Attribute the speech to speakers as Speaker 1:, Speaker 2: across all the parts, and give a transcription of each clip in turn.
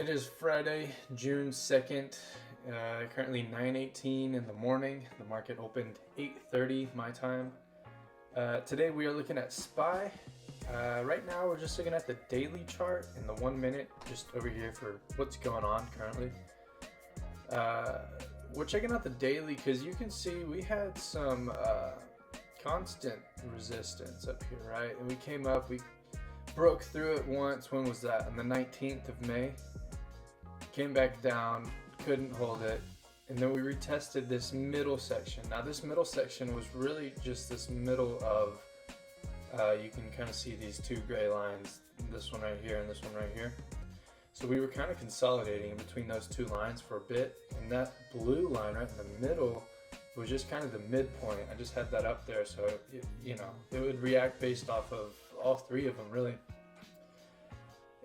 Speaker 1: It is Friday, June 2nd, currently 9:18 in the morning. The market opened 8:30 my time. Today we are looking at SPY. Right now we're just looking at the daily chart in the 1 minute, just over here for what's going on currently. We're checking out the daily because you can see we had some constant resistance up here, right? And we came up, we broke through it once. When was that? On the 19th of May. Came back down, couldn't hold it, and then we retested this middle section. Now this middle section was really just this middle of, you can kind of see these two gray lines, this one right here and this one right here. So we were kind of consolidating in between those two lines for a bit, and that blue line right in the middle was just kind of the midpoint. I just had that up there, so it would react based off of all three of them really.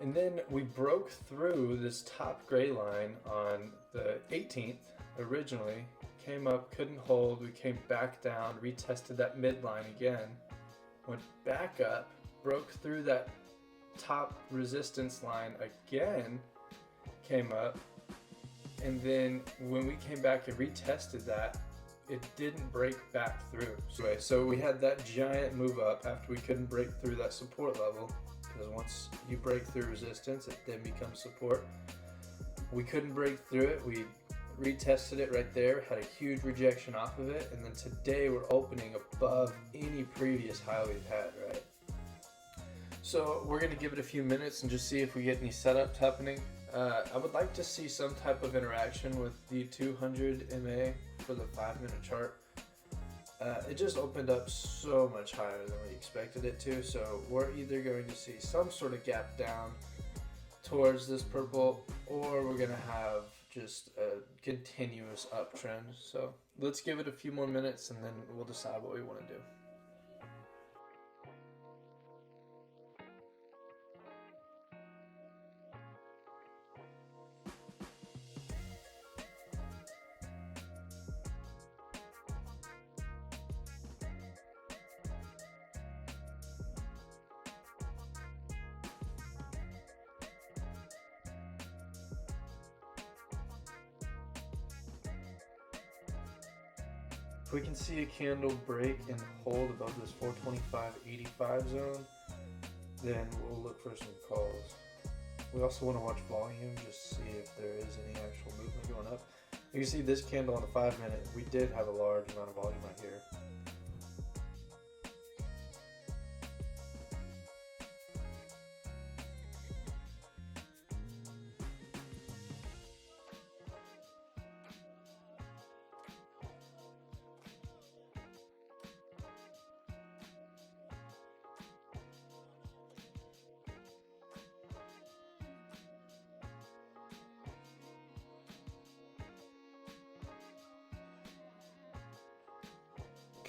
Speaker 1: And then we broke through this top gray line on the 18th originally, came up, couldn't hold, we came back down, retested that midline again, went back up, broke through that top resistance line again, came up, and then when we came back and retested that, it didn't break back through. So we had that giant move up after we couldn't break through that support level, because once you break through resistance, it then becomes support. We couldn't break through it. We retested it right there, had a huge rejection off of it, and then today we're opening above any previous high we've had, right? So we're gonna give it a few minutes and just see if we get any setups happening. I would like to see some type of interaction with the 200 MA for the 5-minute chart. It just opened up so much higher than we expected it to, so we're either going to see some sort of gap down towards this purple, or we're gonna have just a continuous uptrend. So let's give it a few more minutes and then we'll decide what we want to do. If we can see a candle break and hold above this 425.85 zone, then we'll look for some calls. We also want to watch volume, just to see if there is any actual movement going up. You can see this candle on the 5-minute, we did have a large amount of volume right here.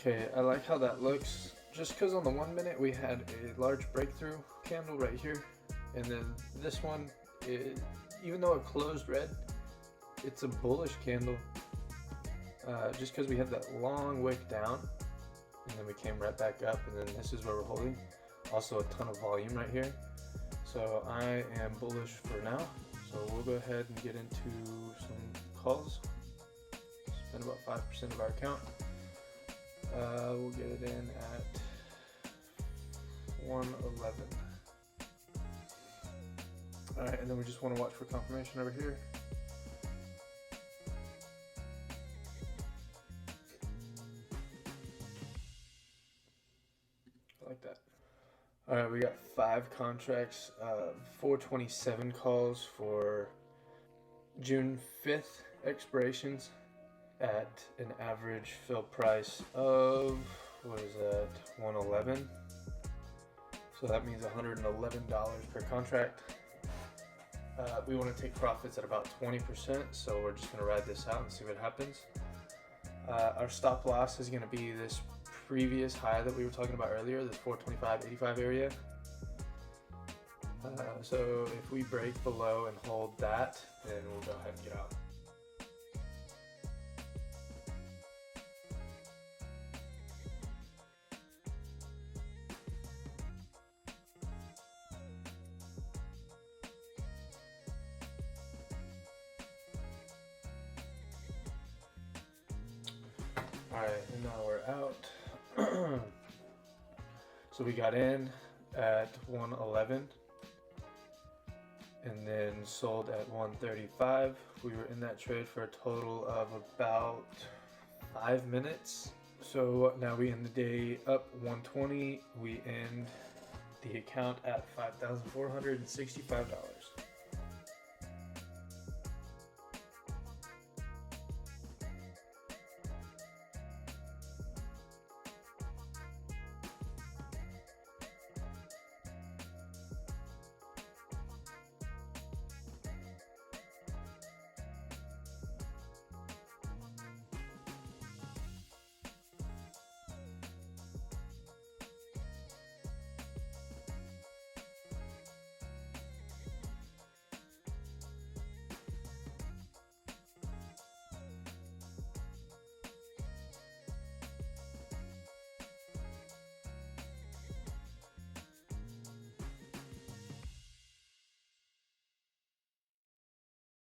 Speaker 1: Okay, I like how that looks, just because on the 1 minute we had a large breakthrough candle right here, and then this one, even though it closed red, it's a bullish candle, just because we had that long wick down, and then we came right back up, and then this is where we're holding. Also a ton of volume right here, so I am bullish for now. So we'll go ahead and get into some calls, spend about 5% of our account. We'll get it in at 111. Alright, and then we just want to watch for confirmation over here. I like that. Alright, we got 5 contracts, 427 calls for June 5th expirations, at an average fill price of, what is that, 111. So that means $111 per contract. We want to take profits at about 20%, so we're just going to ride this out and see what happens. Our stop loss is going to be this previous high that we were talking about earlier, this 425.85 area. So if we break below and hold that, then we'll go ahead and get out. Alright, and now we're out. So we got in at 111 and then sold at 135. We were in that trade for a total of about 5 minutes. So now we end the day up 120. We end the account at $5,465.